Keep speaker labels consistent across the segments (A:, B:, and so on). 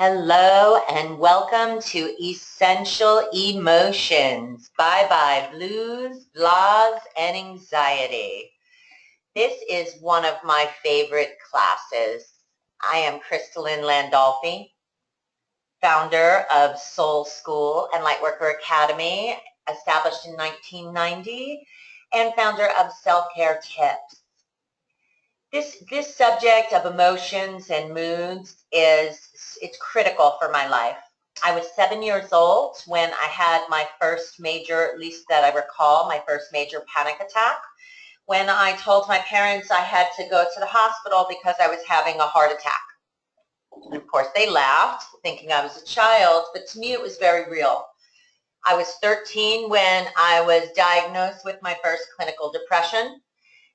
A: Hello and welcome to Essential Emotions. Bye-bye blues, blahs, and anxiety. This is one of my favorite classes. I am Krista-Lynn Landolfi, founder of Soul School and Lightworker Academy, established in 1990, and founder of Self-Care Tips. This subject of emotions and moods it's critical for my life. I was 7 years old when I had my first major, at least that I recall, my first major panic attack, when I told my parents I had to go to the hospital because I was having a heart attack. And of course they laughed, thinking I was a child, but to me it was very real. I was 13 when I was diagnosed with my first clinical depression.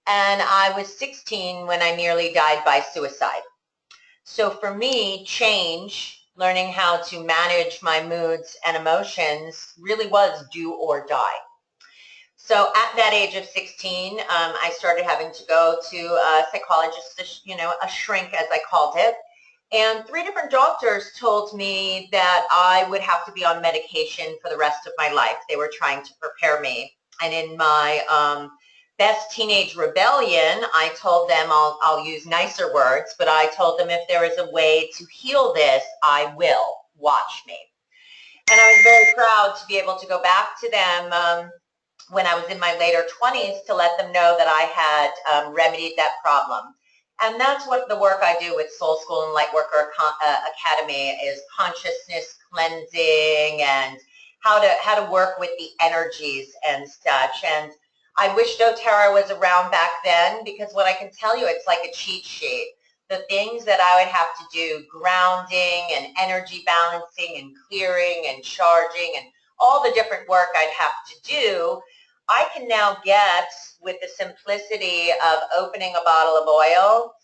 A: And I was 16 when I nearly died by suicide. So for me, change, learning how to manage my moods and emotions really was do or die. So at that age of 16, I started having to go to a psychologist, a shrink as I called it. And 3 different doctors told me that I would have to be on medication for the rest of my life. They were trying to prepare me. And in my best teenage rebellion, I told them, I'll use nicer words, but I told them if there is a way to heal this, I will. Watch me. And I was very proud to be able to go back to them when I was in my later 20s to let them know that I had remedied that problem. And that's what the work I do with Soul School and Lightworker Academy is: consciousness cleansing and how to work with the energies and such. And I wish doTERRA was around back then, because what I can tell you, it's like a cheat sheet. The things that I would have to do, grounding and energy balancing and clearing and charging and all the different work I'd have to do, I can now get with the simplicity of opening a bottle of oil.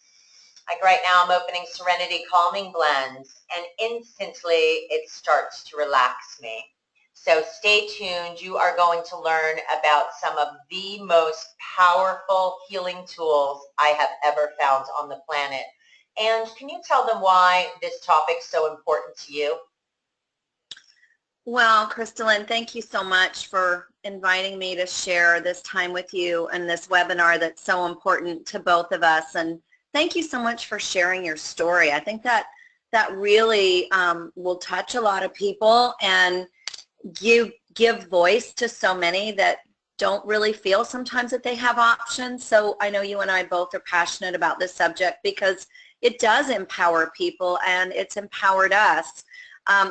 A: Like right now, I'm opening Serenity Calming Blends, and instantly it starts to relax me. So stay tuned. You are going to learn about some of the most powerful healing tools I have ever found on the planet. And can you tell them why this topic is so important to you?
B: Well, Krista-Lynn, thank you so much for inviting me to share this time with you and this webinar that's so important to both of us. And thank you so much for sharing your story. I think that really will touch a lot of people and give voice to so many that don't really feel sometimes that they have options. So I know you and I both are passionate about this subject because it does empower people, and it's empowered us.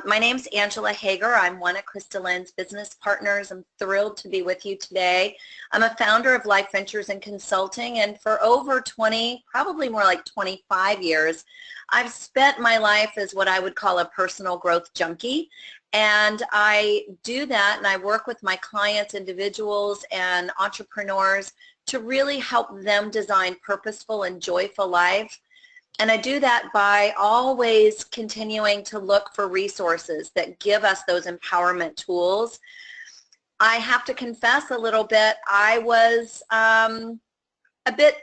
B: My name's Angela Hager. I'm one of Krista-Lynn's business partners. I'm thrilled to be with you today. I'm a founder of Life Ventures and Consulting, and for over 20, probably more like 25 years, I've spent my life as what I would call a personal growth junkie. And I do that, and I work with my clients, individuals, and entrepreneurs to really help them design purposeful and joyful life. And I do that by always continuing to look for resources that give us those empowerment tools. I have to confess a little bit, I was a bit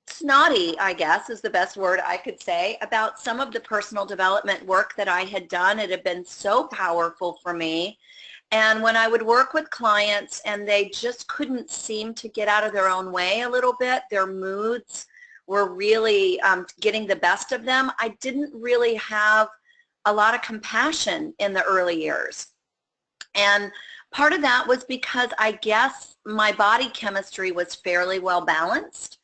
B: snotty, I guess is the best word I could say, about some of the personal development work that I had done. It had been so powerful for me. And when I would work with clients and they just couldn't seem to get out of their own way a little bit, their moods were really getting the best of them, I didn't really have a lot of compassion in the early years. And part of that was because I guess my body chemistry was fairly well balanced,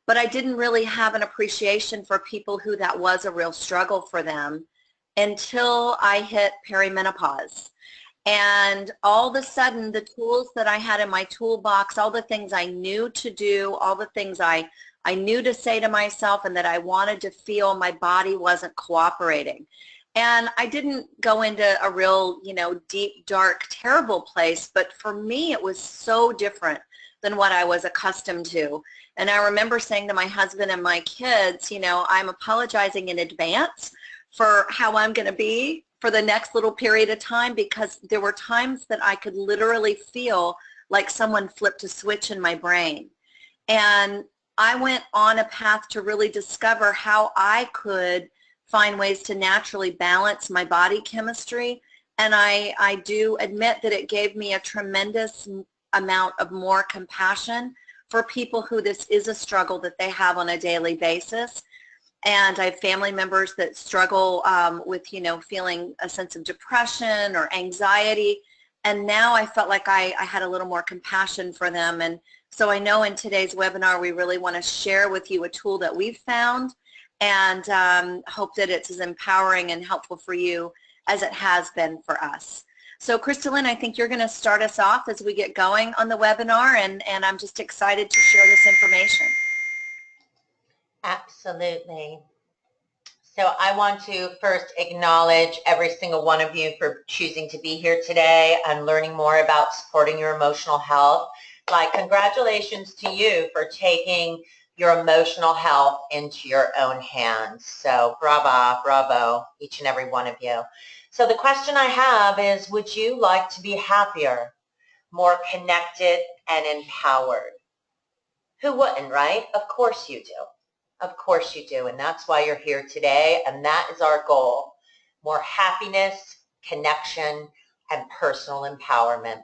B: but I didn't really have an appreciation for people who that was a real struggle for them until I hit perimenopause. And all of a sudden, the tools that I had in my toolbox, all the things I knew to do, all the things I knew to say to myself and that I wanted to feel, my body wasn't cooperating. And I didn't go into a real, deep, dark, terrible place, but for me, it was so different than what I was accustomed to. And I remember saying to my husband and my kids, I'm apologizing in advance for how I'm going to be for the next little period of time, because there were times that I could literally feel like someone flipped a switch in my brain. And I went on a path to really discover how I could find ways to naturally balance my body chemistry. And I do admit that it gave me a tremendous amount of more compassion for people who this is a struggle that they have on a daily basis. And I have family members that struggle with, feeling a sense of depression or anxiety. And now I felt like I had a little more compassion for them. And so I know in today's webinar, we really want to share with you a tool that we've found, and hope that it's as empowering and helpful for you as it has been for us. So Krista-Lynn, I think you're going to start us off as we get going on the webinar, and I'm just excited to share this information.
A: Absolutely. So I want to first acknowledge every single one of you for choosing to be here today and learning more about supporting your emotional health. Like, congratulations to you for taking your emotional health into your own hands. So bravo, each and every one of you. So the question I have is, would you like to be happier, more connected, and empowered? Who wouldn't, right? Of course you do. Of course you do, and that's why you're here today, and that is our goal. More happiness, connection, and personal empowerment.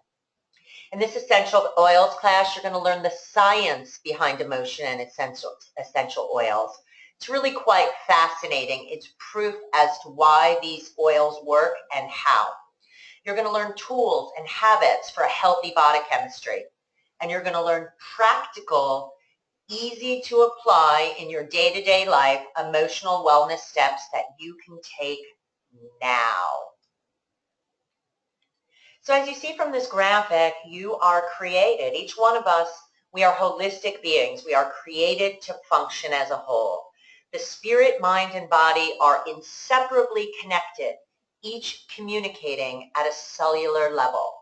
A: In this essential oils class, you're going to learn the science behind emotion and essential oils. It's really quite fascinating. It's proof as to why these oils work and how. You're going to learn tools and habits for a healthy body chemistry, and you're going to learn practical, easy to apply in your day-to-day life emotional wellness steps that you can take now. So as you see from this graphic, you are created. Each one of us, we are holistic beings. We are created to function as a whole. The spirit, mind, and body are inseparably connected, each communicating at a cellular level.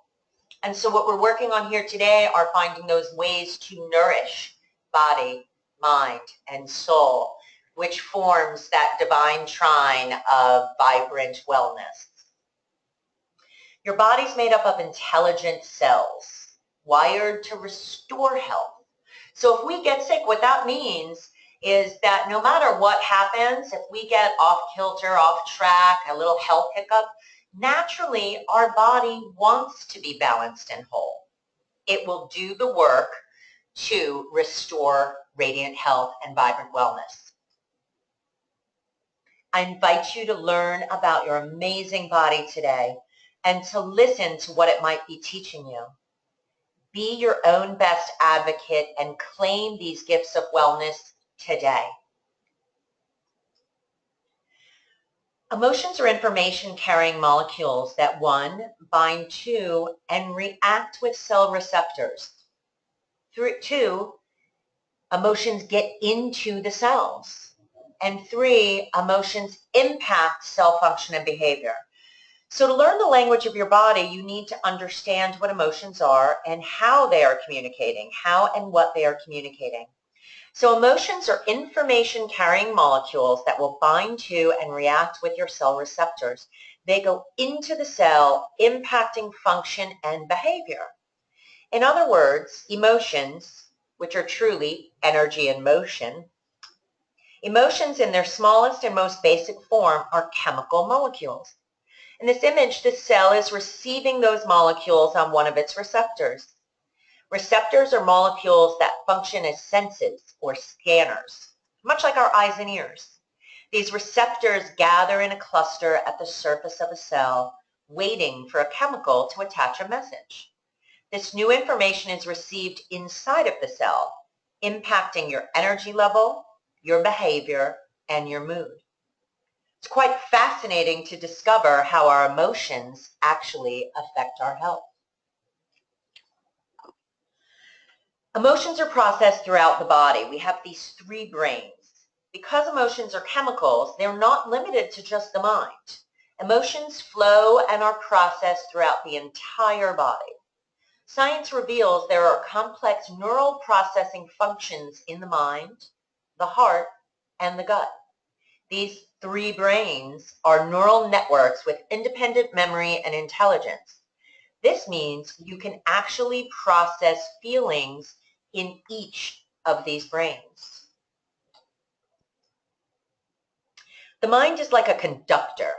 A: And so what we're working on here today are finding those ways to nourish body, mind, and soul, which forms that divine trine of vibrant wellness. Your body's made up of intelligent cells, wired to restore health. So if we get sick, what that means is that no matter what happens, if we get off kilter, off track, a little health hiccup, naturally our body wants to be balanced and whole. It will do the work to restore radiant health and vibrant wellness. I invite you to learn about your amazing body today and to listen to what it might be teaching you. Be your own best advocate and claim these gifts of wellness today. Emotions are information-carrying molecules that, 1, bind to and react with cell receptors. 2, emotions get into the cells. And 3, emotions impact cell function and behavior. So to learn the language of your body, you need to understand what emotions are and how they are communicating, how and what they are communicating. So emotions are information-carrying molecules that will bind to and react with your cell receptors. They go into the cell, impacting function and behavior. In other words, emotions, which are truly energy in motion, emotions in their smallest and most basic form are chemical molecules. In this image, the cell is receiving those molecules on one of its receptors. Receptors are molecules that function as senses or scanners, much like our eyes and ears. These receptors gather in a cluster at the surface of a cell, waiting for a chemical to attach a message. This new information is received inside of the cell, impacting your energy level, your behavior, and your mood. It's quite fascinating to discover how our emotions actually affect our health. Emotions are processed throughout the body. We have these 3 brains. Because emotions are chemicals, they're not limited to just the mind. Emotions flow and are processed throughout the entire body. Science reveals there are complex neural processing functions in the mind, the heart, and the gut. These 3 brains are neural networks with independent memory and intelligence. This means you can actually process feelings in each of these brains. The mind is like a conductor,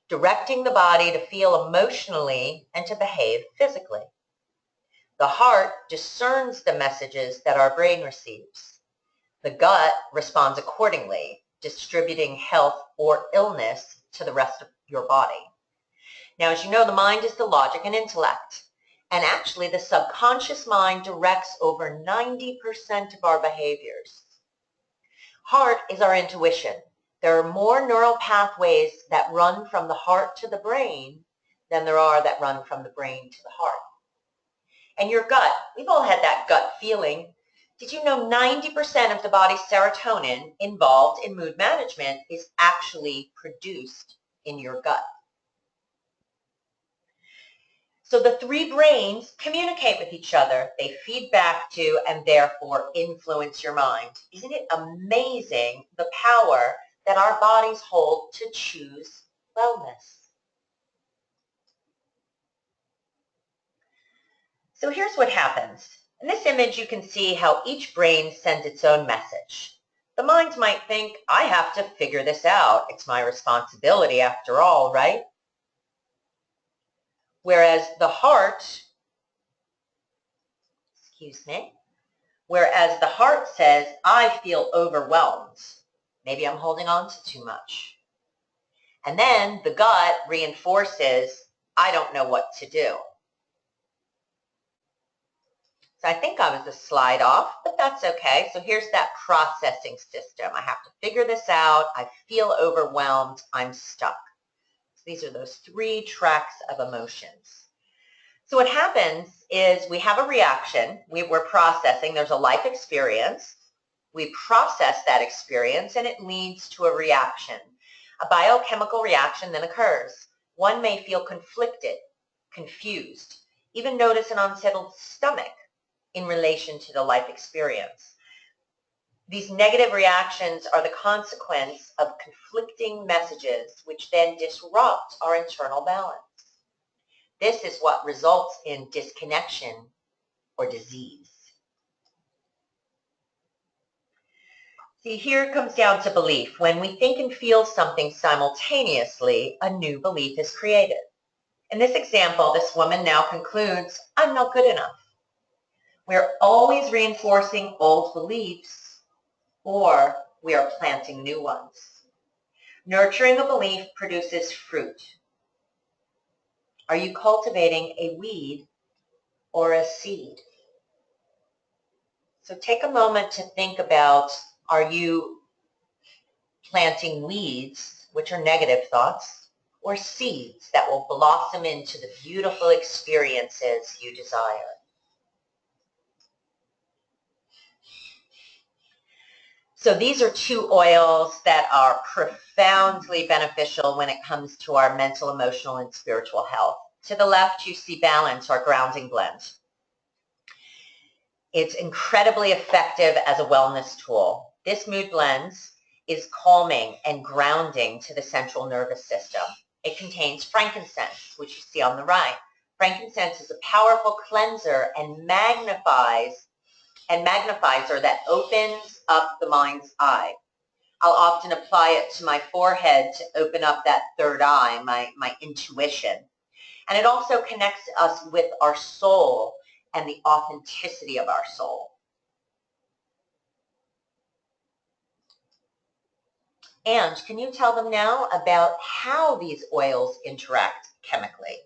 A: directing the body to feel emotionally and to behave physically. The heart discerns the messages that our brain receives. The gut responds accordingly, distributing health or illness to the rest of your body. Now, as you know, the mind is the logic and intellect. And actually, the subconscious mind directs over 90% of our behaviors. Heart is our intuition. There are more neural pathways that run from the heart to the brain than there are that run from the brain to the heart. And your gut, we've all had that gut feeling. Did you know 90% of the body's serotonin involved in mood management is actually produced in your gut? So the three brains communicate with each other. They feed back to and therefore influence your mind. Isn't it amazing the power that our bodies hold to choose wellness? So here's what happens. In this image, you can see how each brain sends its own message. The mind might think, I have to figure this out. It's my responsibility after all, right? Whereas the heart, says, I feel overwhelmed. Maybe I'm holding on to too much. And then the gut reinforces, I don't know what to do. So I think I was a slide off, but that's okay. So here's that processing system. I have to figure this out. I feel overwhelmed. I'm stuck. So these are those three tracks of emotions. So what happens is we have a reaction. We're processing. There's a life experience. We process that experience, and it leads to a reaction. A biochemical reaction then occurs. One may feel conflicted, confused, even notice an unsettled stomach in relation to the life experience. These negative reactions are the consequence of conflicting messages, which then disrupt our internal balance. This is what results in disconnection or disease. See, here it comes down to belief. When we think and feel something simultaneously, a new belief is created. In this example, this woman now concludes, I'm not good enough. We're always reinforcing old beliefs, or we are planting new ones. Nurturing a belief produces fruit. Are you cultivating a weed or a seed? So take a moment to think about, are you planting weeds, which are negative thoughts, or seeds that will blossom into the beautiful experiences you desire? So these are two oils that are profoundly beneficial when it comes to our mental, emotional, and spiritual health. To the left, you see Balance, our grounding blend. It's incredibly effective as a wellness tool. This mood blend is calming and grounding to the central nervous system. It contains frankincense, which you see on the right. Frankincense is a powerful cleanser and magnifier that opens up the mind's eye. I'll often apply it to my forehead to open up that third eye, my intuition. And it also connects us with our soul and the authenticity of our soul. And can you tell them now about how these oils interact chemically?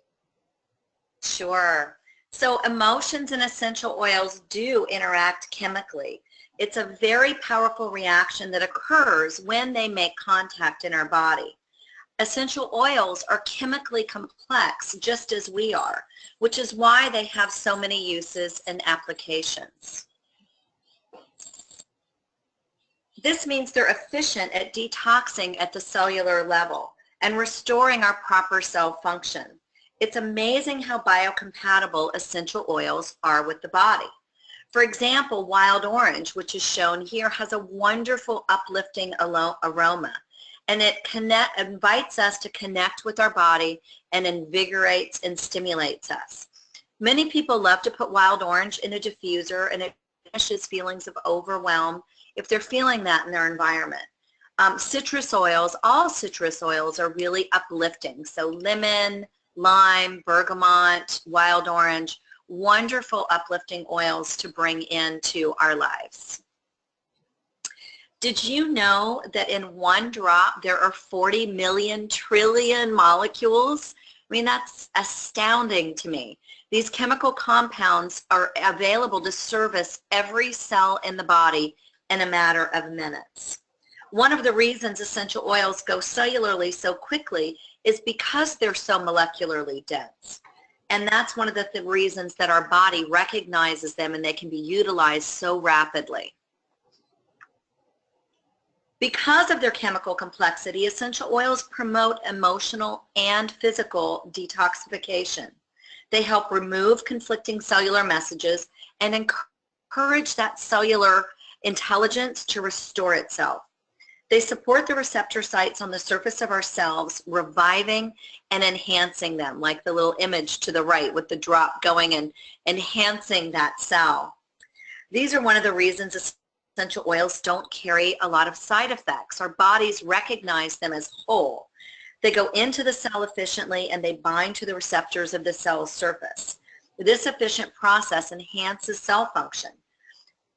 B: Sure. So emotions and essential oils do interact chemically. It's a very powerful reaction that occurs when they make contact in our body. Essential oils are chemically complex just as we are, which is why they have so many uses and applications. This means they're efficient at detoxing at the cellular level and restoring our proper cell function. It's amazing how biocompatible essential oils are with the body. For example, wild orange, which is shown here, has a wonderful uplifting aroma, and it invites us to connect with our body and invigorates and stimulates us. Many people love to put wild orange in a diffuser, and it diminishes feelings of overwhelm if they're feeling that in their environment. Citrus oils, all citrus oils are really uplifting. So lemon, lime, bergamot, wild orange, wonderful uplifting oils to bring into our lives. Did you know that in one drop there are 40 million trillion molecules? I mean, that's astounding to me. These chemical compounds are available to service every cell in the body in a matter of minutes. One of the reasons essential oils go cellularly so quickly is because they're so molecularly dense. And that's one of the reasons that our body recognizes them and they can be utilized so rapidly. Because of their chemical complexity, essential oils promote emotional and physical detoxification. They help remove conflicting cellular messages and encourage that cellular intelligence to restore itself. They support the receptor sites on the surface of our cells, reviving and enhancing them, like the little image to the right with the drop going and enhancing that cell. These are one of the reasons essential oils don't carry a lot of side effects. Our bodies recognize them as whole. They go into the cell efficiently and they bind to the receptors of the cell's surface. This efficient process enhances cell function.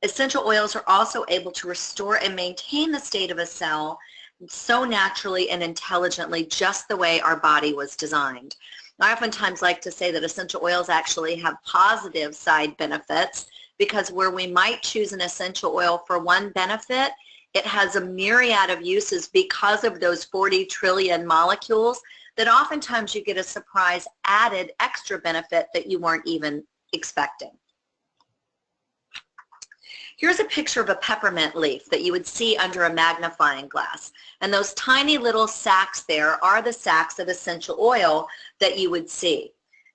B: Essential oils are also able to restore and maintain the state of a cell so naturally and intelligently, just the way our body was designed. I oftentimes like to say that essential oils actually have positive side benefits, because where we might choose an essential oil for one benefit, it has a myriad of uses because of those 40 trillion molecules that oftentimes you get a surprise added extra benefit that you weren't even expecting. Here's a picture of a peppermint leaf that you would see under a magnifying glass. And those tiny little sacs there are the sacs of essential oil that you would see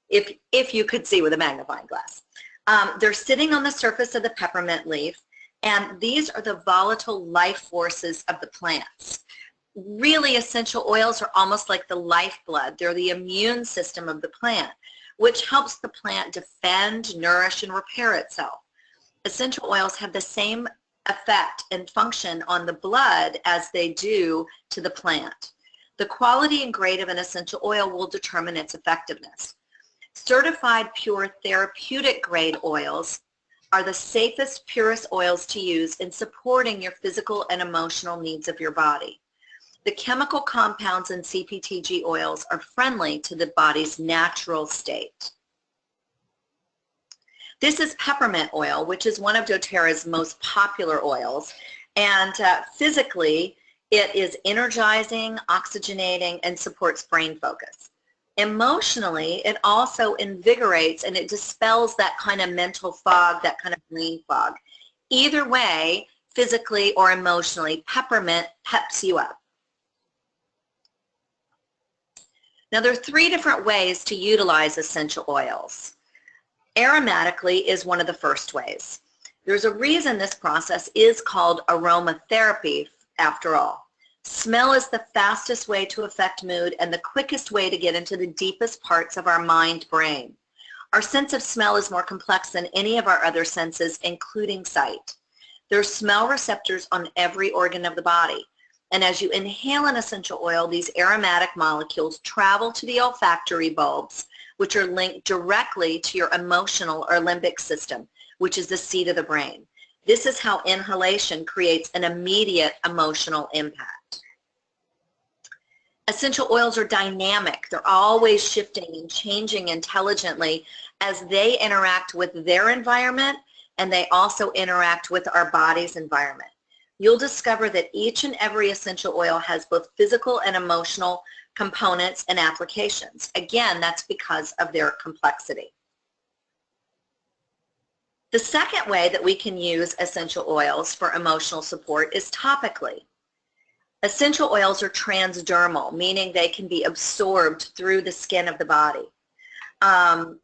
B: if you could see with a magnifying glass. They're sitting on the surface of the peppermint leaf, and these are the volatile life forces of the plants. Really, essential oils are almost like the lifeblood. They're the immune system of the plant, which helps the plant defend, nourish, and repair itself. Essential oils have the same effect and function on the blood as they do to the plant. The quality and grade of an essential oil will determine its effectiveness. Certified pure therapeutic grade oils are the safest, purest oils to use in supporting your physical and emotional needs of your body. The chemical compounds in CPTG oils are friendly to the body's natural state. This is peppermint oil, which is one of doTERRA's most popular oils, and physically it is energizing, oxygenating, and supports brain focus. Emotionally, it also invigorates and it dispels that kind of mental fog, that kind of brain fog. Either way, physically or emotionally, peppermint peps you up. Now, there are 3 different ways to utilize essential oils. Aromatically is one of the first ways. There's a reason this process is called aromatherapy after all. Smell is the fastest way to affect mood and the quickest way to get into the deepest parts of our mind brain. Our sense of smell is more complex than any of our other senses, including sight. There are smell receptors on every organ of the body. And as you inhale an essential oil, these aromatic molecules travel to the olfactory bulbs, which are linked directly to your emotional or limbic system, which is the seat of the brain. This is how inhalation creates an immediate emotional impact. Essential oils are dynamic. They're always shifting and changing intelligently as they interact with their environment, and they also interact with our body's environment. You'll discover that each and every essential oil has both physical and emotional components and applications. Again, that's because of their complexity. The second way that we can use essential oils for emotional support is topically. Essential oils are transdermal, meaning they can be absorbed through the skin of the body.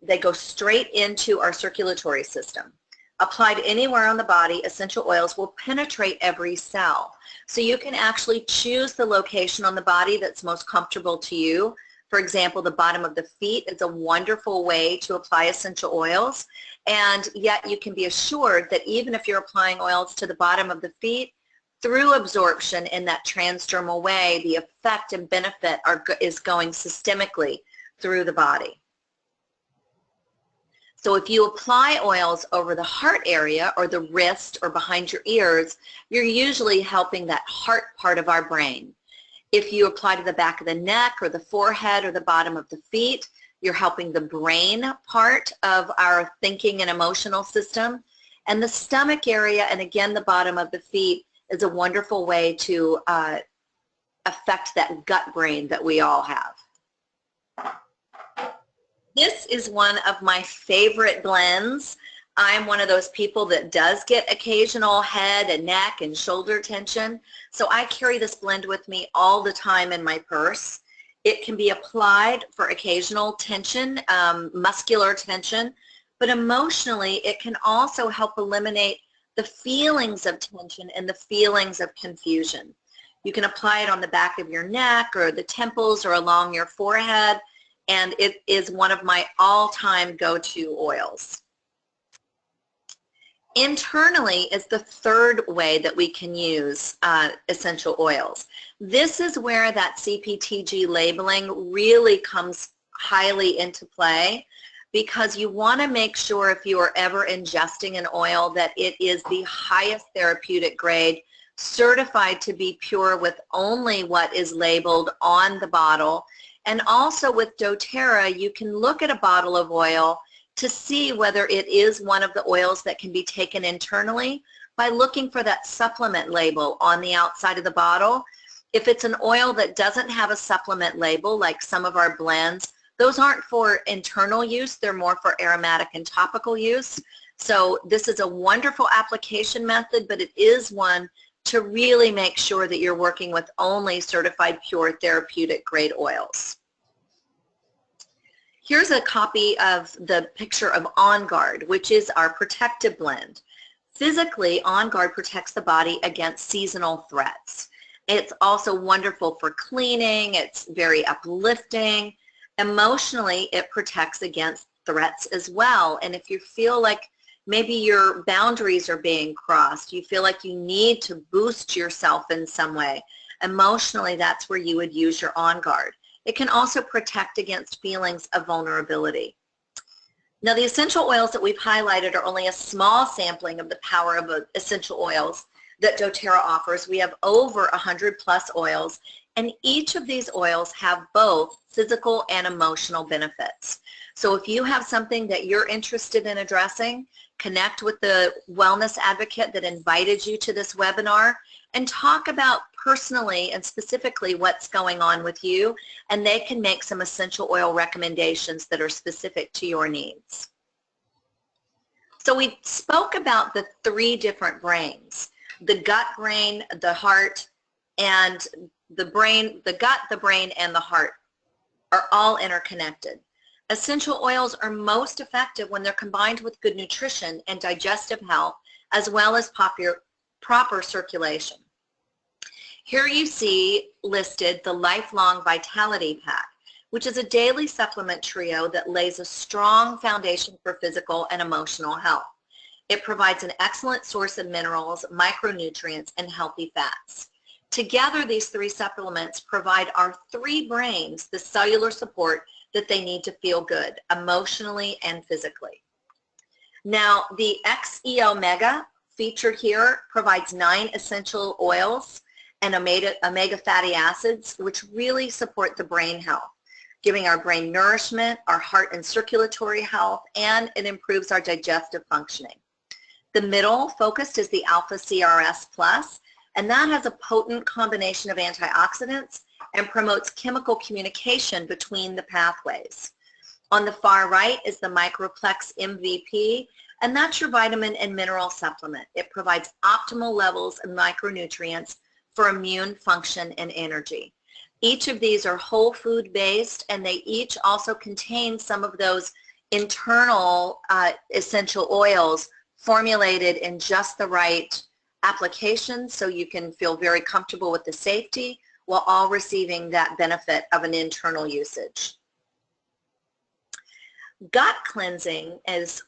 B: They go straight into our circulatory system. Applied anywhere on the body, essential oils will penetrate every cell. So you can actually choose the location on the body that's most comfortable to you. For example, the bottom of the feet is a wonderful way to apply essential oils, and yet you can be assured that even if you're applying oils to the bottom of the feet, through absorption in that transdermal way, the effect and benefit is going systemically through the body. So if you apply oils over the heart area or the wrist or behind your ears, you're usually helping that heart part of our brain. If you apply to the back of the neck or the forehead or the bottom of the feet, you're helping the brain part of our thinking and emotional system. And the stomach area, and again the bottom of the feet, is a wonderful way to affect that gut brain that we all have. This is one of my favorite blends. I'm one of those people that does get occasional head and neck and shoulder tension, so I carry this blend with me all the time in my purse. It can be applied for occasional tension, muscular tension, but emotionally it can also help eliminate the feelings of tension and the feelings of confusion. You can apply it on the back of your neck or the temples or along your forehead, and it is one of my all-time go-to oils. Internally is the third way that we can use essential oils. This is where that CPTG labeling really comes highly into play, because you want to make sure if you are ever ingesting an oil that it is the highest therapeutic grade, certified to be pure with only what is labeled on the bottle. And also with doTERRA, you can look at a bottle of oil to see whether it is one of the oils that can be taken internally by looking for that supplement label on the outside of the bottle. If it's an oil that doesn't have a supplement label, like some of our blends, those aren't for internal use, they're more for aromatic and topical use. So this is a wonderful application method, but it is one to really make sure that you're working with only certified pure therapeutic grade oils. Here's a copy of the picture of On Guard, which is our protective blend. Physically, On Guard protects the body against seasonal threats. It's also wonderful for cleaning. It's very uplifting. Emotionally, it protects against threats as well. And if you feel like maybe your boundaries are being crossed, you feel like you need to boost yourself in some way, emotionally, that's where you would use your On Guard. It can also protect against feelings of vulnerability. Now, the essential oils that we've highlighted are only a small sampling of the power of essential oils that doTERRA offers. We have over 100 plus oils, and each of these oils have both physical and emotional benefits. So if you have something that you're interested in addressing, connect with the wellness advocate that invited you to this webinar and talk about personally and specifically what's going on with you, and they can make some essential oil recommendations that are specific to your needs. So we spoke about the three different brains: the gut brain, the heart, and the brain. The gut, the brain, and the heart are all interconnected. Essential oils are most effective when they're combined with good nutrition and digestive health, as well as proper circulation. Here you see listed the Lifelong Vitality Pack, which is a daily supplement trio that lays a strong foundation for physical and emotional health. It provides an excellent source of minerals, micronutrients, and healthy fats. Together, these three supplements provide our three brains the cellular support that they need to feel good, emotionally and physically. Now, the XE Omega featured here provides 9 essential oils and omega fatty acids, which really support the brain health, giving our brain nourishment, our heart and circulatory health, and it improves our digestive functioning. The middle focused is the Alpha CRS Plus, and that has a potent combination of antioxidants and promotes chemical communication between the pathways. On the far right is the Microplex MVP, and that's your vitamin and mineral supplement. It provides optimal levels of micronutrients for immune function and energy. Each of these are whole food based, and they each also contain some of those internal essential oils formulated in just the right application, so you can feel very comfortable with the safety while all receiving that benefit of an internal usage. Gut cleansing is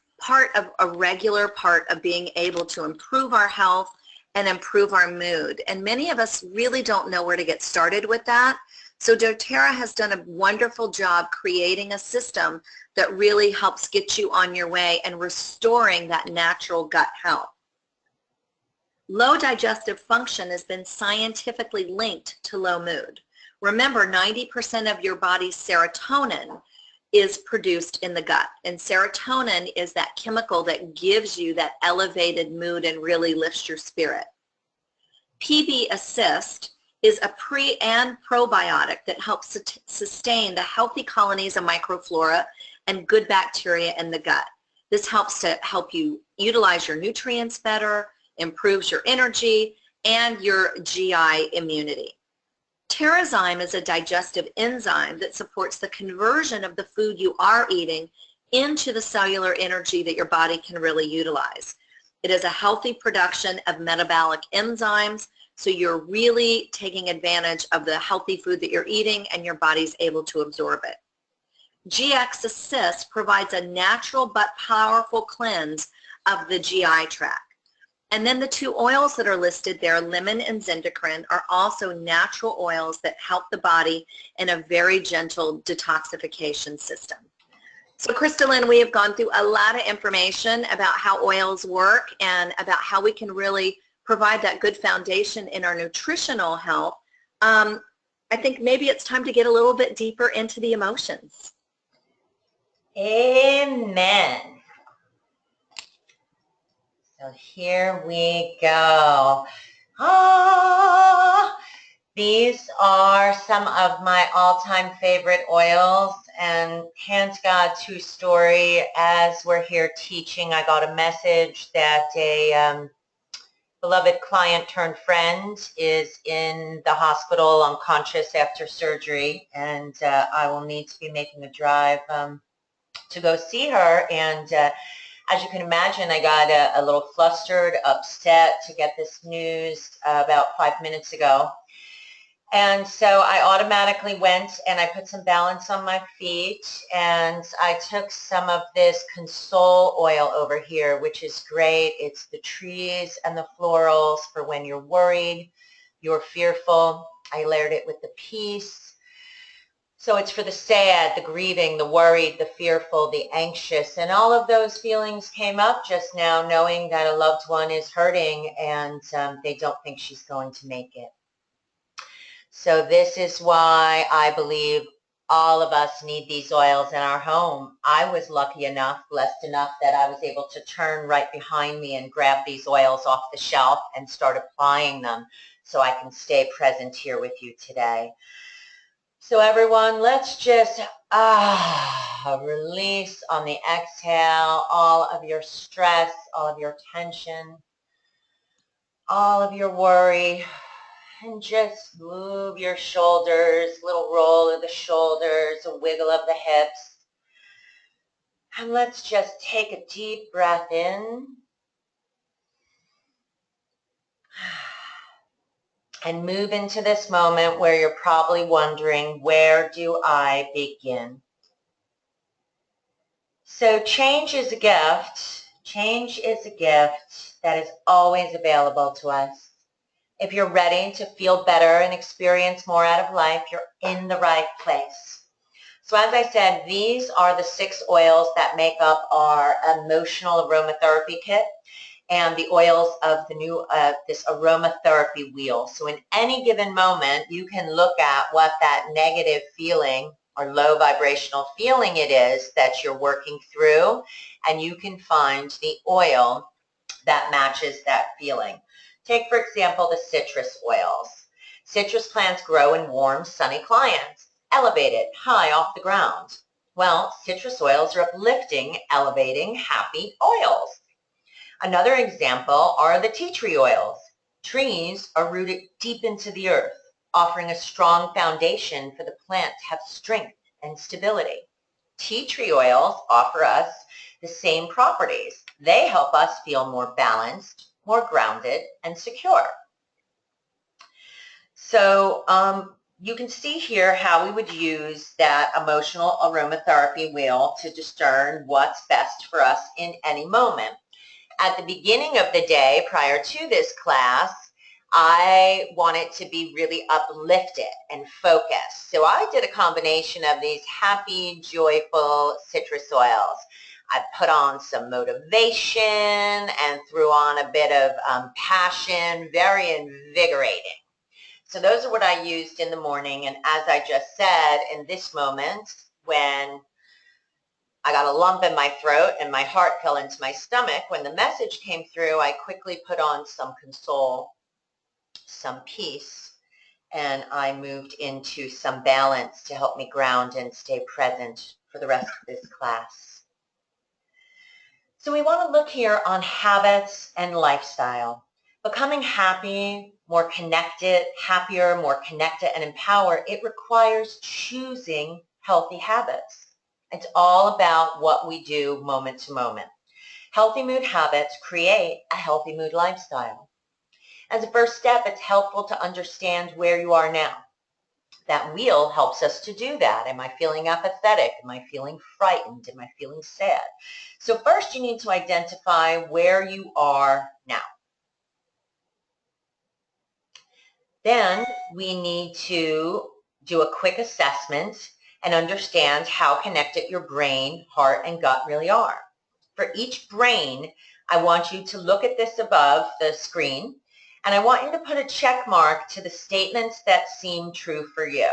B: a regular part of being able to improve our health and improve our mood. And many of us really don't know where to get started with that. So doTERRA has done a wonderful job creating a system that really helps get you on your way and restoring that natural gut health. Low digestive function has been scientifically linked to low mood. Remember, 90% of your body's serotonin is produced in the gut. And serotonin is that chemical that gives you that elevated mood and really lifts your spirit. PB Assist is a pre and probiotic that helps sustain the healthy colonies of microflora and good bacteria in the gut. This helps to help you utilize your nutrients better, improves your energy, and your GI immunity. Terrazyme is a digestive enzyme that supports the conversion of the food you are eating into the cellular energy that your body can really utilize. It is a healthy production of metabolic enzymes, so you're really taking advantage of the healthy food that you're eating and your body's able to absorb it. GX Assist provides a natural but powerful cleanse of the GI tract. And then the two oils that are listed there, lemon and zindecrine, are also natural oils that help the body in a very gentle detoxification system. So Krista-Lynn, we have gone through a lot of information about how oils work and about how we can really provide that good foundation in our nutritional health. I think maybe it's time to get a little bit deeper into the emotions.
A: Amen. So here we go. These are some of my all-time favorite oils, and hands God, true story, as we're here teaching, I got a message that a beloved client turned friend is in the hospital unconscious after surgery, and I will need to be making a drive to go see her. And as you can imagine, I got a little flustered, upset to get this news about 5 minutes ago. And so I automatically went and I put some balance on my feet, and I took some of this console oil over here, which is great. It's the trees and the florals for when you're worried, you're fearful. I layered it with the peace. So it's for the sad, the grieving, the worried, the fearful, the anxious, and all of those feelings came up just now, knowing that a loved one is hurting and they don't think she's going to make it. So this is why I believe all of us need these oils in our home. I was lucky enough, blessed enough, that I was able to turn right behind me and grab these oils off the shelf and start applying them so I can stay present here with you today. So everyone, let's just release on the exhale all of your stress, all of your tension, all of your worry, and just move your shoulders, little roll of the shoulders, a wiggle of the hips. And let's just take a deep breath in. And move into this moment where you're probably wondering, where do I begin? So change is a gift. Change is a gift that is always available to us. If you're ready to feel better and experience more out of life, you're in the right place. So as I said, these are the 6 oils that make up our emotional aromatherapy kit, and the oils of the new this aromatherapy wheel. So in any given moment, you can look at what that negative feeling or low vibrational feeling it is that you're working through, and you can find the oil that matches that feeling. Take, for example, the citrus oils. Citrus plants grow in warm, sunny climates, elevated, high off the ground. Well, citrus oils are uplifting, elevating, happy oils. Another example are the tea tree oils. Trees are rooted deep into the earth, offering a strong foundation for the plant to have strength and stability. Tea tree oils offer us the same properties. They help us feel more balanced, more grounded, and secure. So you can see here how we would use that emotional aromatherapy wheel to discern what's best for us in any moment. At the beginning of the day, prior to this class, I want it to be really uplifted and focused. So I did a combination of these happy, joyful citrus oils. I put on some motivation and threw on a bit of passion, very invigorating. So those are what I used in the morning. And as I just said, in this moment, when I got a lump in my throat and my heart fell into my stomach, when the message came through, I quickly put on some console, some peace, and I moved into some balance to help me ground and stay present for the rest of this class. So we want to look here on habits and lifestyle. Becoming happy, more connected, happier, more connected, and empowered, it requires choosing healthy habits. It's all about what we do moment to moment. Healthy mood habits create a healthy mood lifestyle. As a first step, it's helpful to understand where you are now. That wheel helps us to do that. Am I feeling apathetic? Am I feeling frightened? Am I feeling sad? So first you need to identify where you are now. Then we need to do a quick assessment and understand how connected your brain, heart, and gut really are. For each brain, I want you to look at this above the screen, and I want you to put a check mark to the statements that seem true for you.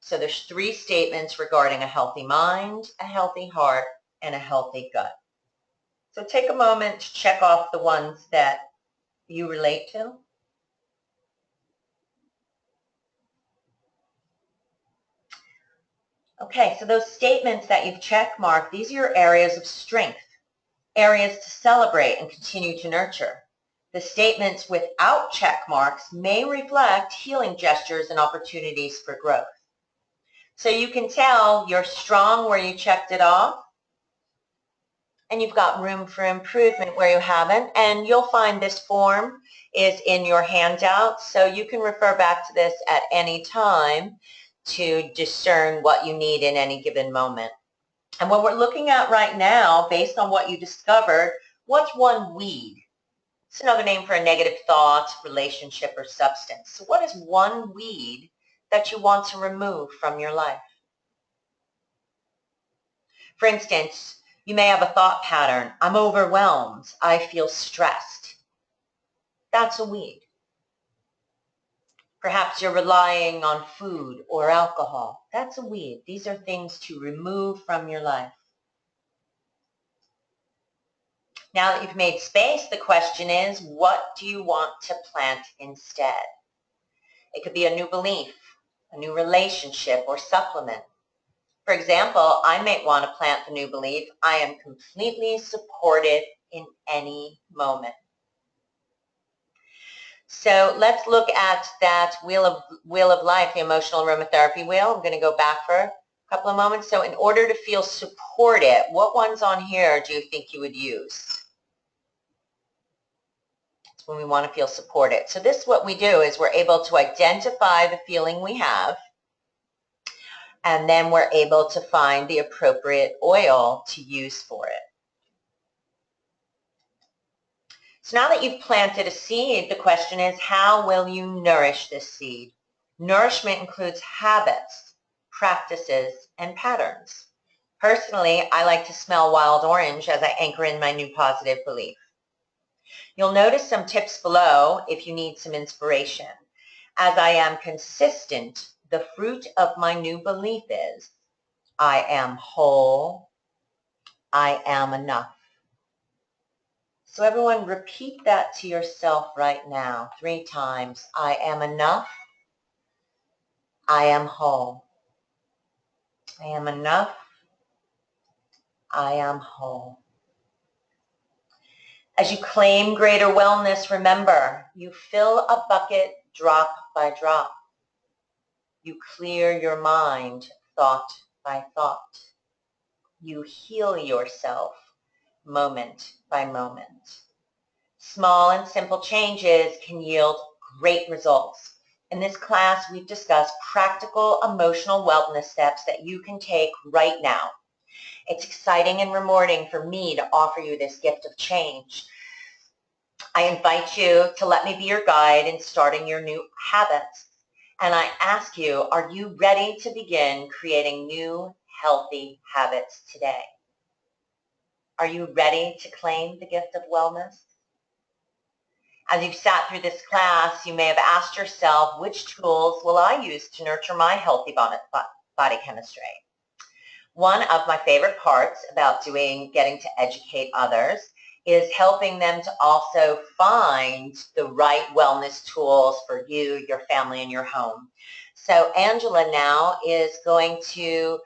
A: So there's 3 statements regarding a healthy mind, a healthy heart, and a healthy gut. So take a moment to check off the ones that you relate to. Okay, so those statements that you've check marked, these are your areas of strength, areas to celebrate and continue to nurture. The statements without check marks may reflect healing gestures and opportunities for growth. So you can tell you're strong where you checked it off, and you've got room for improvement where you haven't. And you'll find this form is in your handout, so you can refer back to this at any time to discern what you need in any given moment. And what we're looking at right now, based on what you discovered, what's one weed? It's another name for a negative thought, relationship, or substance. So what is one weed that you want to remove from your life? For instance, you may have a thought pattern, I'm overwhelmed, I feel stressed. That's a weed. Perhaps you're relying on food or alcohol. That's a weed. These are things to remove from your life. Now that you've made space, the question is, what do you want to plant instead? It could be a new belief, a new relationship, or supplement. For example, I might want to plant the new belief, I am completely supported in any moment. So let's look at that wheel of life, the emotional aromatherapy wheel. I'm going to go back for a couple of moments. So in order to feel supported, what ones on here do you think you would use? It's when we want to feel supported. So this, what we do is we're able to identify the feeling we have, and then we're able to find the appropriate oil to use for it. So now that you've planted a seed, the question is, how will you nourish this seed? Nourishment includes habits, practices, and patterns. Personally, I like to smell wild orange as I anchor in my new positive belief. You'll notice some tips below if you need some inspiration. As I am consistent, the fruit of my new belief is, I am whole, I am enough. So everyone, repeat that to yourself right now 3 times. I am enough. I am whole. I am enough. I am whole. As you claim greater wellness, remember, you fill a bucket drop by drop. You clear your mind thought by thought. You heal yourself moment by moment. Small and simple changes can yield great results. In this class, we've discussed practical emotional wellness steps that you can take right now. It's exciting and rewarding for me to offer you this gift of change. I invite you to let me be your guide in starting your new habits. And I ask you, are you ready to begin creating new healthy habits today? Are you ready to claim the gift of wellness? As you've sat through this class, you may have asked yourself, which tools will I use to nurture my healthy body chemistry? One of my favorite parts about getting to educate others is helping them to also find the right wellness tools for you, your family, and your home. So Angela now is going to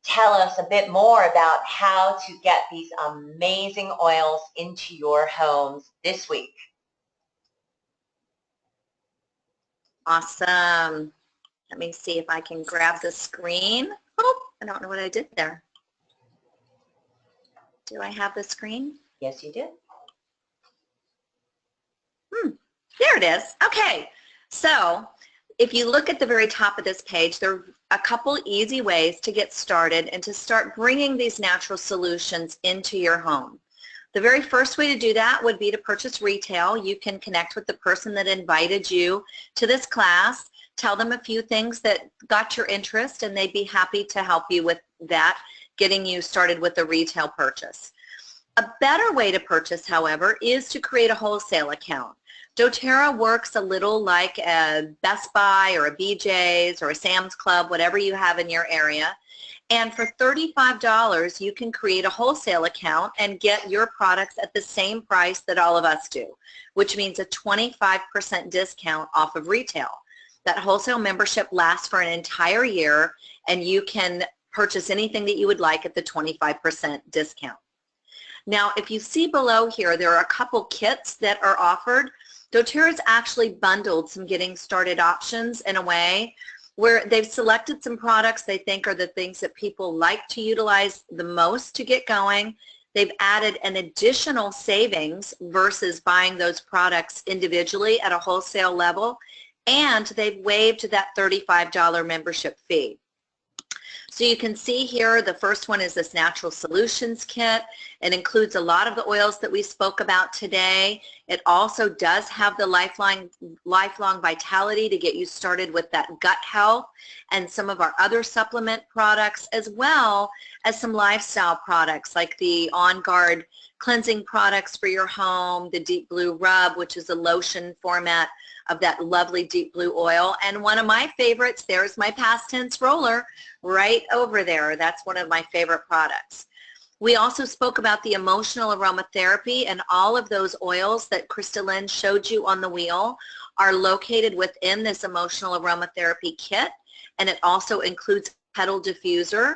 A: tell us a bit more about how to get these amazing oils into your homes this week.
B: Awesome. Let me see if I can grab the screen. Oh, I don't know what I did there. Do I have the screen?
A: Yes, you do.
B: There it is. Okay. So if you look at the very top of this page, there are a couple easy ways to get started and to start bringing these natural solutions into your home. The very first way to do that would be to purchase retail. You can connect with the person that invited you to this class, tell them a few things that got your interest, and they'd be happy to help you with that, getting you started with a retail purchase. A better way to purchase, however, is to create a wholesale account. doTERRA works a little like a Best Buy or a BJ's or a Sam's Club, whatever you have in your area. And for $35, you can create a wholesale account and get your products at the same price that all of us do, which means a 25% discount off of retail. That wholesale membership lasts for an entire year, and you can purchase anything that you would like at the 25% discount. Now, if you see below here, there are a couple kits that are offered. doTERRA's actually bundled some getting started options in a way where they've selected some products they think are the things that people like to utilize the most to get going. They've added an additional savings versus buying those products individually at a wholesale level, and they've waived that $35 membership fee. So you can see here, the first one is this Natural Solutions Kit. It includes a lot of the oils that we spoke about today. It also does have the lifelong vitality to get you started with that gut health, and some of our other supplement products, as well as some lifestyle products like the On Guard cleansing products for your home, the Deep Blue Rub, which is a lotion format of that lovely deep blue oil. And one of my favorites, there's my past tense roller right over there. That's one of my favorite products. We also spoke about the emotional aromatherapy, and all of those oils that Krista-Lynn showed you on the wheel are located within this emotional aromatherapy kit, and it also includes petal diffuser.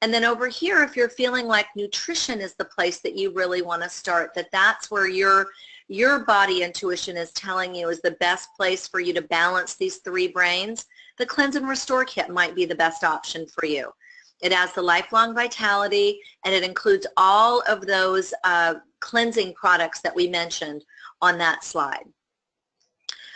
B: And then over here, if you're feeling like nutrition is the place that you really want to start, that's where your body intuition is telling you is the best place for you to balance these three brains, the Cleanse and Restore Kit might be the best option for you. It has the lifelong vitality, and it includes all of those cleansing products that we mentioned on that slide.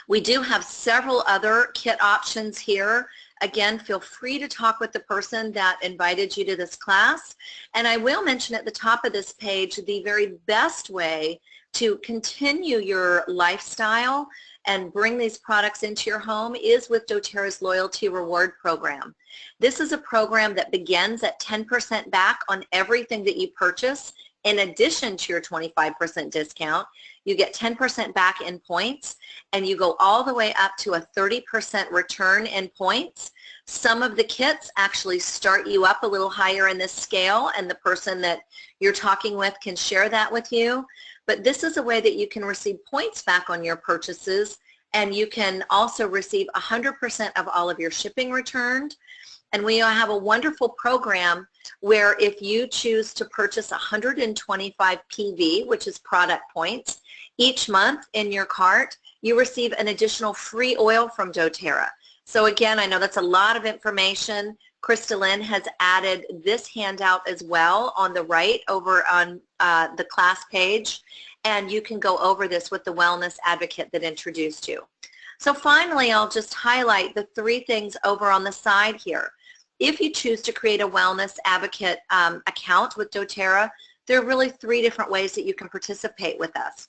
B: We do have several other kit options here. Again, feel free to talk with the person that invited you to this class. And I will mention at the top of this page, the very best way to continue your lifestyle and bring these products into your home is with doTERRA's Loyalty Reward Program. This is a program that begins at 10% back on everything that you purchase. In addition to your 25% discount, you get 10% back in points, and you go all the way up to a 30% return in points. Some of the kits actually start you up a little higher in this scale, and the person that you're talking with can share that with you. But this is a way that you can receive points back on your purchases, and you can also receive 100% of all of your shipping returned. And we have a wonderful program where if you choose to purchase 125 PV, which is product points, each month in your cart, you receive an additional free oil from doTERRA. So again, I know that's a lot of information. Krista-Lynn has added this handout as well on the right over on the class page, and you can go over this with the wellness advocate that introduced you. So finally, I'll just highlight the three things over on the side here. If you choose to create a wellness advocate account with doTERRA, there are really three different ways that you can participate with us.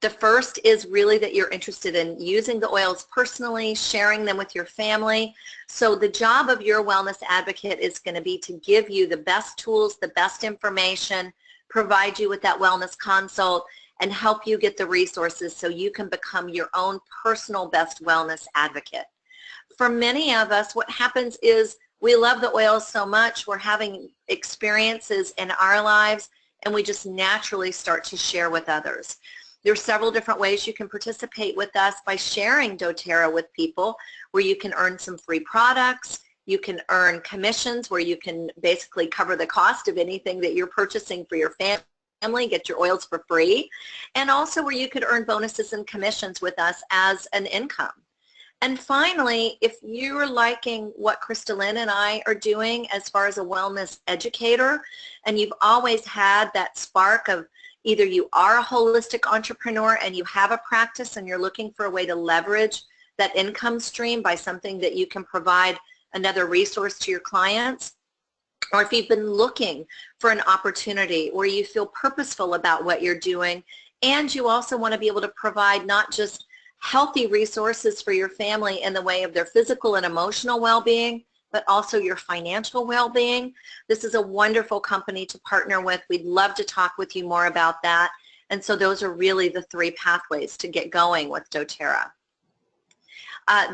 B: The first is really that you're interested in using the oils personally, sharing them with your family. So the job of your wellness advocate is going to be to give you the best tools, the best information, provide you with that wellness consult, and help you get the resources so you can become your own personal best wellness advocate. For many of us, what happens is we love the oils so much, we're having experiences in our lives, and we just naturally start to share with others. There's several different ways you can participate with us by sharing doTERRA with people, where you can earn some free products. You can earn commissions where you can basically cover the cost of anything that you're purchasing for your family, get your oils for free, and also where you could earn bonuses and commissions with us as an income. And finally, if you're liking what Krista-Lynn and I are doing as far as a wellness educator, and you've always had that spark of either you are a holistic entrepreneur and you have a practice and you're looking for a way to leverage that income stream by something that you can provide another resource to your clients, or if you've been looking for an opportunity where you feel purposeful about what you're doing, and you also want to be able to provide not just healthy resources for your family in the way of their physical and emotional well-being, but also your financial well-being. This is a wonderful company to partner with. We'd love to talk with you more about that. And so those are really the three pathways to get going with doTERRA.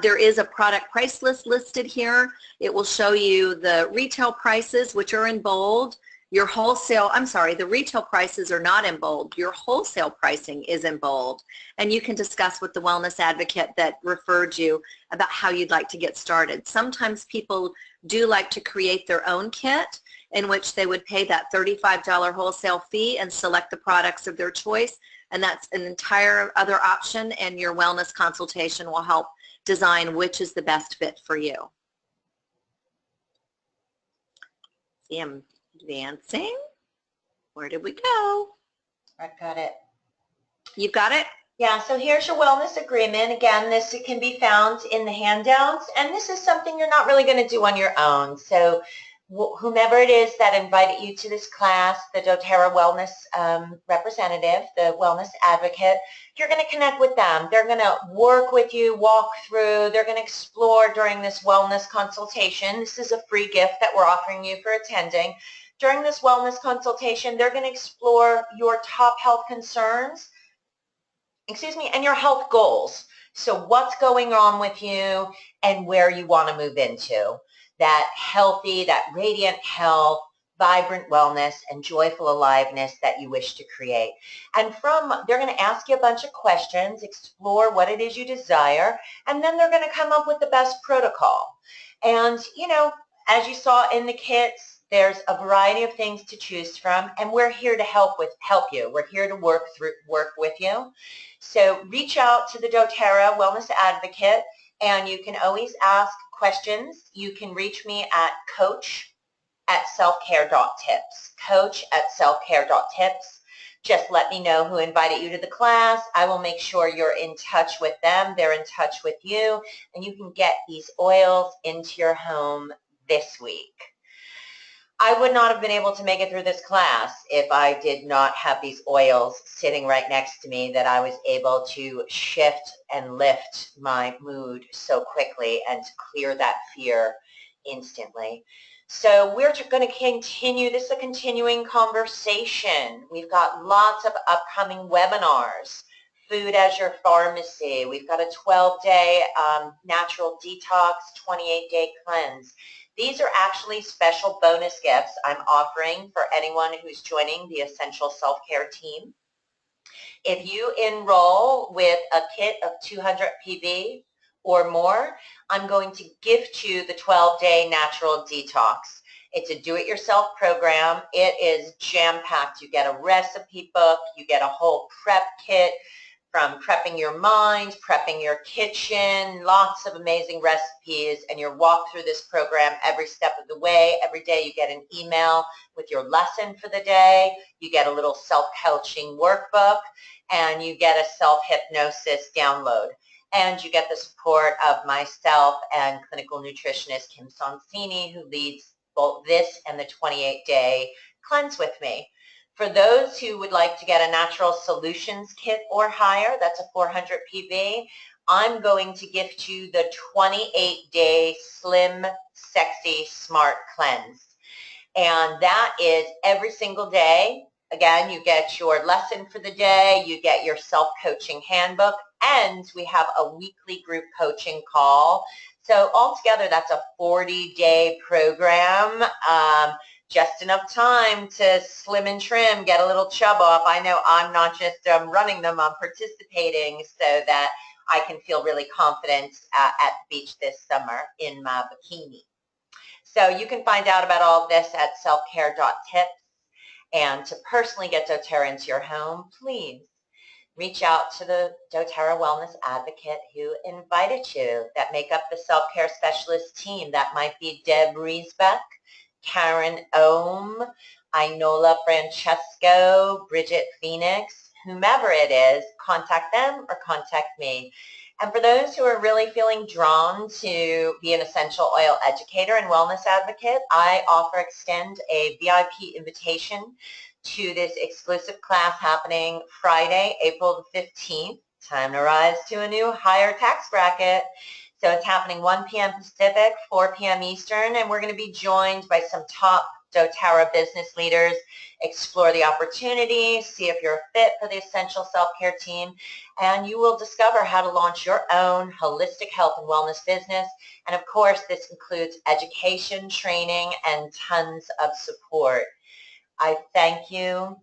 B: There is a product price list listed here. It will show you the retail prices, which are in bold. Your wholesale, I'm sorry, the retail prices are not in bold. Your wholesale pricing is in bold. And you can discuss with the wellness advocate that referred you about how you'd like to get started. Sometimes people do like to create their own kit in which they would pay that $35 wholesale fee and select the products of their choice. And that's an entire other option, and your wellness consultation will help design which is the best fit for you. See, I'm advancing. Where did we go?
A: I've got it.
B: You've got it?
A: Yeah, so here's your wellness agreement. Again, this can be found in the handouts, and this is something you're not really going to do on your own. So whomever it is that invited you to this class, the doTERRA wellness representative, the wellness advocate, you're going to connect with them. They're going to work with you, walk through, they're going to explore during this wellness consultation. This is a free gift that we're offering you for attending. During this wellness consultation, they're going to explore your top health concerns, and your health goals. So what's going on with you and where you want to move into. That healthy, that radiant health, vibrant wellness, and joyful aliveness that you wish to create. And they're going to ask you a bunch of questions, explore what it is you desire, and then they're going to come up with the best protocol. And, as you saw in the kits, there's a variety of things to choose from, and we're here to help you. We're here to work with you. So reach out to the doTERRA Wellness Advocate, and you can always ask questions. You can reach me at coach@selfcare.tips. Coach@selfcare.tips. Just let me know who invited you to the class. I will make sure you're in touch with them. They're in touch with you, and you can get these oils into your home this week. I would not have been able to make it through this class if I did not have these oils sitting right next to me that I was able to shift and lift my mood so quickly and to clear that fear instantly. So we're going to continue. This is a continuing conversation. We've got lots of upcoming webinars. Food as your pharmacy. We've got a 12-day natural detox, 28-day cleanse. These are actually special bonus gifts I'm offering for anyone who's joining the Essential Self-Care team. If you enroll with a kit of 200 PV or more, I'm going to gift you the 12-day natural detox. It's a do-it-yourself program. It is jam-packed. You get a recipe book. You get a whole prep kit, from prepping your mind, prepping your kitchen, lots of amazing recipes, and you're walked through this program every step of the way. Every day you get an email with your lesson for the day. You get a little self-coaching workbook, and you get a self-hypnosis download. And you get the support of myself and clinical nutritionist Kim Sonsini, who leads both this and the 28-day cleanse with me. For those who would like to get a natural solutions kit or higher, that's a 400 PV, I'm going to gift you the 28-day Slim, Sexy, Smart Cleanse. And that is every single day. Again, you get your lesson for the day, you get your self-coaching handbook, and we have a weekly group coaching call. So altogether, that's a 40-day program. Just enough time to slim and trim, get a little chub off. I know I'm not just running them, I'm participating so that I can feel really confident at the beach this summer in my bikini. So you can find out about all of this at selfcare.tips. And to personally get doTERRA into your home, please reach out to the doTERRA Wellness Advocate who invited you, that make up the self-care specialist team. That might be Deb Riesbeck, Karen Ohm, Inola Francesco, Bridget Phoenix, whomever it is, contact them or contact me. And for those who are really feeling drawn to be an essential oil educator and wellness advocate, I extend a VIP invitation to this exclusive class happening Friday, April the 15th. Time to rise to a new higher tax bracket. So it's happening 1 p.m. Pacific, 4 p.m. Eastern, and we're going to be joined by some top doTERRA business leaders, explore the opportunity, see if you're a fit for the Essential Self-Care team, and you will discover how to launch your own holistic health and wellness business. And of course, this includes education, training, and tons of support. I thank you.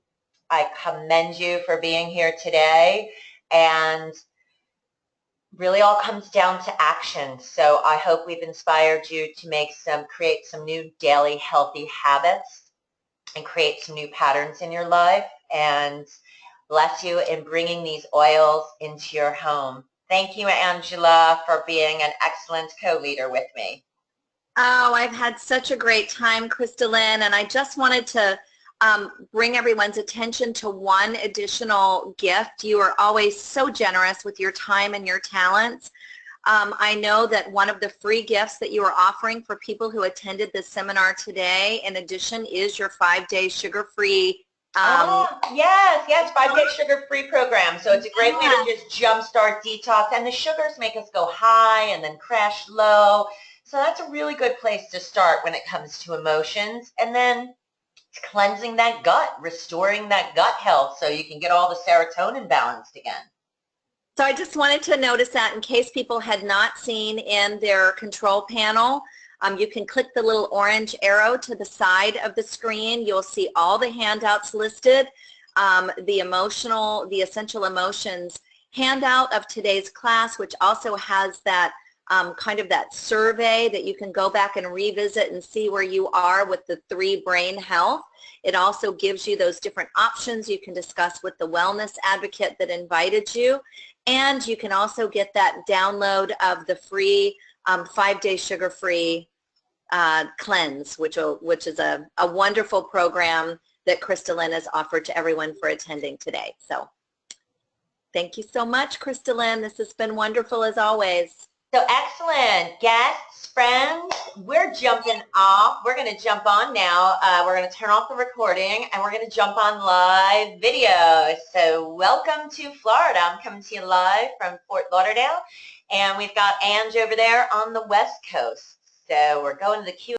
A: I commend you for being here today, and really all comes down to action. So I hope we've inspired you to create some new daily healthy habits and create some new patterns in your life, and bless you in bringing these oils into your home. Thank you, Angela, for being an excellent co-leader with me.
B: Oh, I've had such a great time, Krista-Lynn, and I just wanted to bring everyone's attention to one additional gift. You are always so generous with your time and your talents. I know that one of the free gifts that you are offering for people who attended this seminar today, in addition, is your 5-day sugar-free.
A: Yes, 5-day sugar-free program. So it's a great way to just jumpstart detox, and the sugars make us go high and then crash low. So that's a really good place to start when it comes to emotions. And then cleansing that gut, restoring that gut health so you can get all the serotonin balanced again.
B: So I just wanted to notice that in case people had not seen in their control panel, you can click the little orange arrow to the side of the screen. You'll see all the handouts listed. The Essential Emotions handout of today's class, which also has that kind of that survey that you can go back and revisit and see where you are with the 3 brain health. It also gives you those different options you can discuss with the wellness advocate that invited you. And you can also get that download of the free 5-day sugar-free cleanse, which is a wonderful program that Krista-Lynn has offered to everyone for attending today. So thank you so much, Krista-Lynn. This has been wonderful as always.
A: So excellent. Guests, friends, we're jumping off. We're going to jump on now. We're going to turn off the recording, and we're going to jump on live video. So welcome to Florida. I'm coming to you live from Fort Lauderdale, and we've got Ange over there on the West Coast. So we're going to the Q